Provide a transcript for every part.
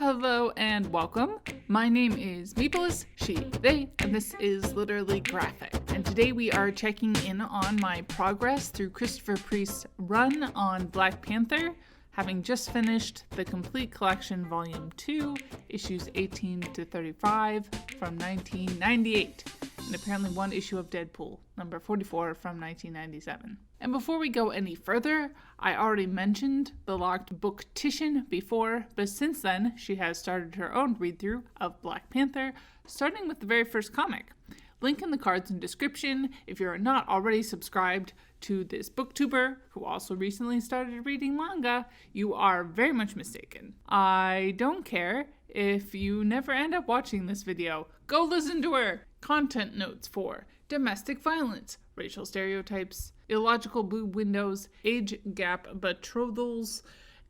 Hello and welcome. My name is Mapleless, she, they, and this is Literally Graphic. And today we are checking in on my progress through Christopher Priest's run on Black Panther, having just finished the complete collection Volume 2, issues 18 to 35 from 1998, and apparently one issue of Deadpool, number 44 from 1997. And before we go any further, I already mentioned the locked book-tician before, but since then she has started her own read-through of Black Panther, starting with the very first comic. Link in the cards and description if you're not already subscribed to this booktuber, who also recently started reading manga. You are very much mistaken. I don't care if you never end up watching this video. Go listen to her! Content notes for domestic violence, racial stereotypes, illogical boob windows, age gap betrothals,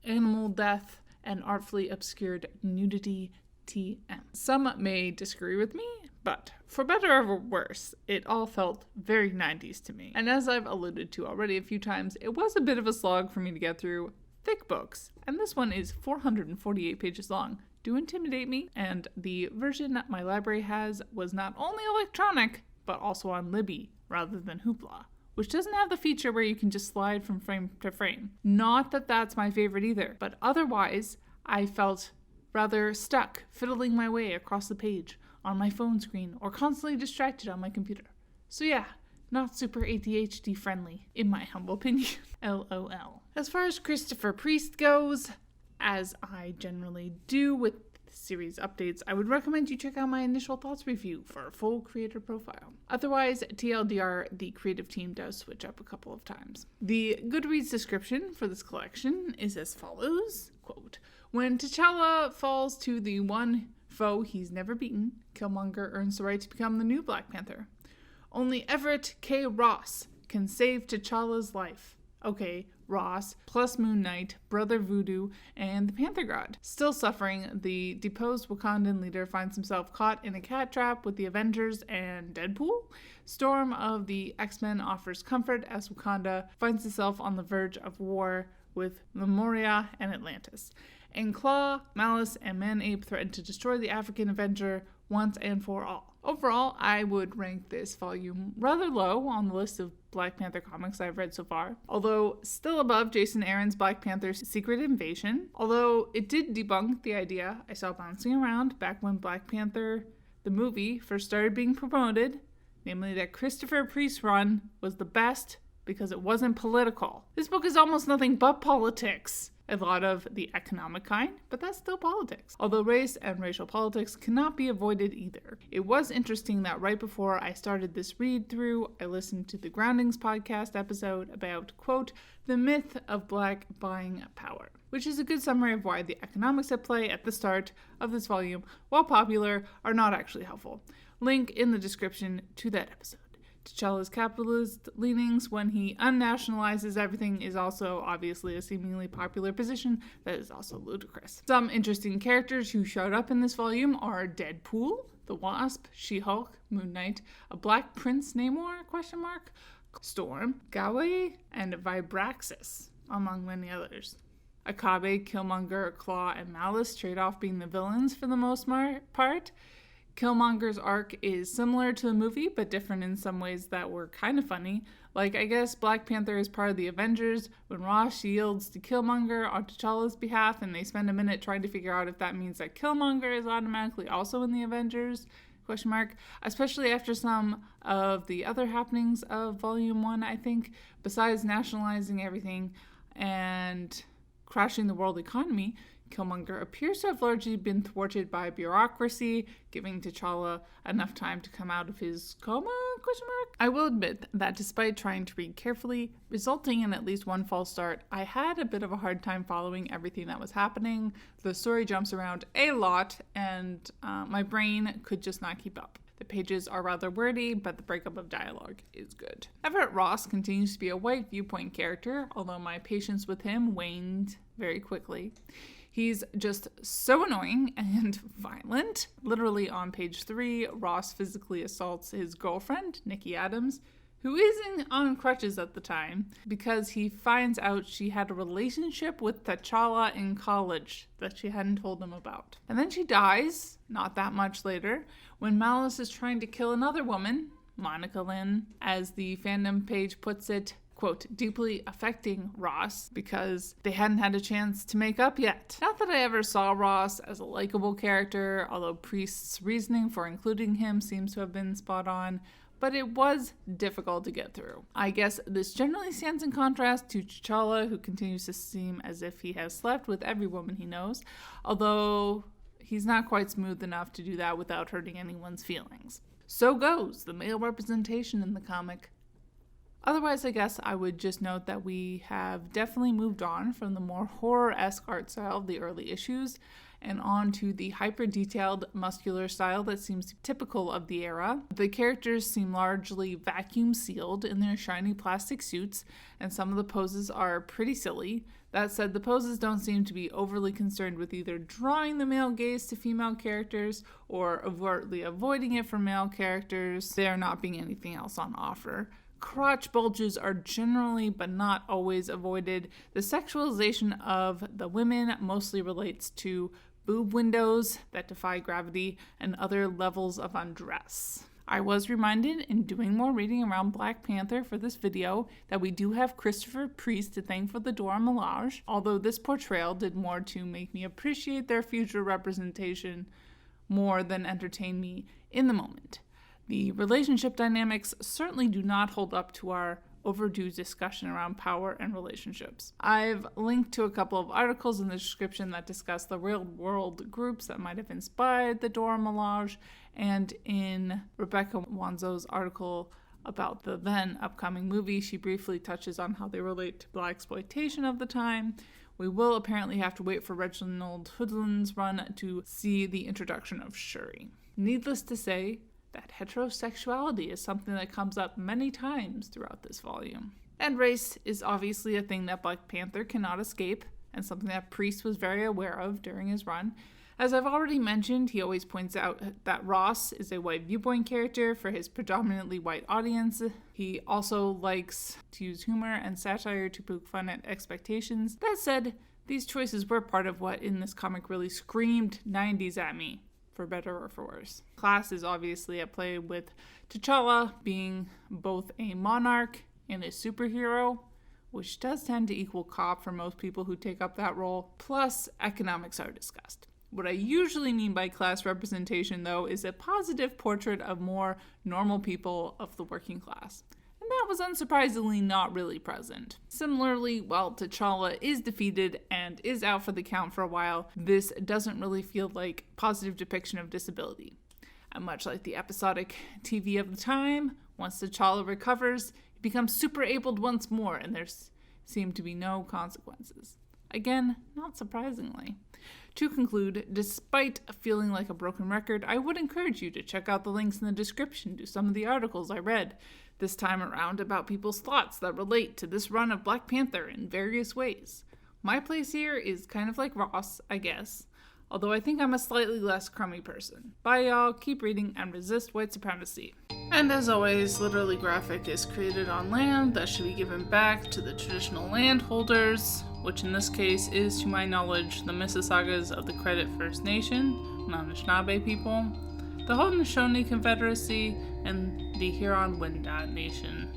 animal death, and artfully obscured nudity TM. Some may disagree with me, but for better or worse, it all felt very 90s to me. And as I've alluded to already a few times, it was a bit of a slog for me to get through thick books, and this one is 448 pages long. Do intimidate me, and the version that my library has was not only electronic, but also on Libby rather than Hoopla, which doesn't have the feature where you can just slide from frame to frame. Not that that's my favorite either, but otherwise, I felt rather stuck fiddling my way across the page on my phone screen or constantly distracted on my computer. So yeah, not super ADHD friendly, in my humble opinion. LOL. As far as Christopher Priest goes, as I generally do with series updates, I would recommend you check out my initial thoughts review for a full creator profile. Otherwise, TLDR, the creative team does switch up a couple of times. The Goodreads description for this collection is as follows, quote, "When T'Challa falls to the one foe he's never beaten, Killmonger earns the right to become the new Black Panther. Only Everett K. Ross can save T'Challa's life." Okay, Ross, plus Moon Knight, Brother Voodoo, and the Panther God. Still suffering, the deposed Wakandan leader finds himself caught in a cat trap with the Avengers and Deadpool. Storm of the X-Men offers comfort as Wakanda finds itself on the verge of war with Lemuria and Atlantis. And Klaw, Malice and Man-Ape threaten to destroy the African Avenger once and for all. Overall, I would rank this volume rather low on the list of Black Panther comics I've read so far, although still above Jason Aaron's Black Panther's Secret Invasion, although it did debunk the idea I saw bouncing around back when Black Panther, the movie, first started being promoted, namely that Christopher Priest's run was the best because it wasn't political. This book is almost nothing but politics. A lot of the economic kind, but that's still politics. Although race and racial politics cannot be avoided either. It was interesting that right before I started this read through, I listened to the Groundings podcast episode about, quote, the myth of Black buying power, which is a good summary of why the economics at play at the start of this volume, while popular, are not actually helpful. Link in the description to that episode. T'Challa's capitalist leanings when he unnationalizes everything is also obviously a seemingly popular position that is also ludicrous. Some interesting characters who showed up in this volume are Deadpool, the Wasp, She-Hulk, Moon Knight, a Black Prince Namor, Storm, Gawaii, and Vibraxis, among many others. Akabe, Killmonger, Klaw, and Malice trade off being the villains for the most part. Killmonger's arc is similar to the movie, but different in some ways that were kind of funny. Like, I guess Black Panther is part of the Avengers when Ross yields to Killmonger on T'Challa's behalf, and they spend a minute trying to figure out if that means that Killmonger is automatically also in the Avengers, ? Especially after some of the other happenings of Volume 1, I think, besides nationalizing everything and crashing the world economy. Killmonger appears to have largely been thwarted by bureaucracy, giving T'Challa enough time to come out of his coma, ? I will admit that despite trying to read carefully, resulting in at least one false start, I had a bit of a hard time following everything that was happening. The story jumps around a lot, and my brain could just not keep up. The pages are rather wordy, but the breakup of dialogue is good. Everett Ross continues to be a white viewpoint character, although my patience with him waned very quickly. He's just so annoying and violent. Literally on page 3, Ross physically assaults his girlfriend, Nikki Adams, who isn't on crutches at the time, because he finds out she had a relationship with T'Challa in college that she hadn't told him about. And then she dies, not that much later, when Malice is trying to kill another woman, Monica Lynn, as the fandom page puts it, quote, deeply affecting Ross because they hadn't had a chance to make up yet. Not that I ever saw Ross as a likable character, although Priest's reasoning for including him seems to have been spot on, but it was difficult to get through. I guess this generally stands in contrast to T'Challa, who continues to seem as if he has slept with every woman he knows, although he's not quite smooth enough to do that without hurting anyone's feelings. So goes the male representation in the comic. Otherwise, I guess I would just note that we have definitely moved on from the more horror-esque art style of the early issues and on to the hyper-detailed muscular style that seems typical of the era. The characters seem largely vacuum-sealed in their shiny plastic suits, and some of the poses are pretty silly. That said, the poses don't seem to be overly concerned with either drawing the male gaze to female characters or overtly avoiding it for male characters, there not being anything else on offer. Crotch bulges are generally, but not always, avoided. The sexualization of the women mostly relates to boob windows that defy gravity and other levels of undress. I was reminded in doing more reading around Black Panther for this video that we do have Christopher Priest to thank for the Dora Milaje, although this portrayal did more to make me appreciate their future representation more than entertain me in the moment. The relationship dynamics certainly do not hold up to our overdue discussion around power and relationships. I've linked to a couple of articles in the description that discuss the real-world groups that might have inspired the Dora Milaje, and in Rebecca Wanzo's article about the then upcoming movie, she briefly touches on how they relate to blaxploitation of the time. We will apparently have to wait for Reginald Hudlin's run to see the introduction of Shuri. Needless to say, that heterosexuality is something that comes up many times throughout this volume. And race is obviously a thing that Black Panther cannot escape, and something that Priest was very aware of during his run. As I've already mentioned, he always points out that Ross is a white viewpoint character for his predominantly white audience. He also likes to use humor and satire to poke fun at expectations. That said, these choices were part of what in this comic really screamed 90s at me, for better or for worse. Class is obviously at play with T'Challa being both a monarch and a superhero, which does tend to equal cop for most people who take up that role, plus economics are discussed. What I usually mean by class representation, though, is a positive portrait of more normal people of the working class. And that was unsurprisingly not really present. Similarly, while T'Challa is defeated and is out for the count for a while, this doesn't really feel like positive depiction of disability. And much like the episodic TV of the time, once T'Challa recovers, he becomes super abled once more, and there seem to be no consequences. Again, not surprisingly. To conclude, despite feeling like a broken record, I would encourage you to check out the links in the description to some of the articles I read this time around about people's thoughts that relate to this run of Black Panther in various ways. My place here is kind of like Ross, I guess, although I think I'm a slightly less crummy person. Bye y'all, keep reading and resist white supremacy. And as always, Literally Graphic is created on land that should be given back to the traditional landholders, which in this case is, to my knowledge, the Mississaugas of the Credit First Nation, Anishinaabe people, the Haudenosaunee Confederacy, and the Huron-Wendat Nation.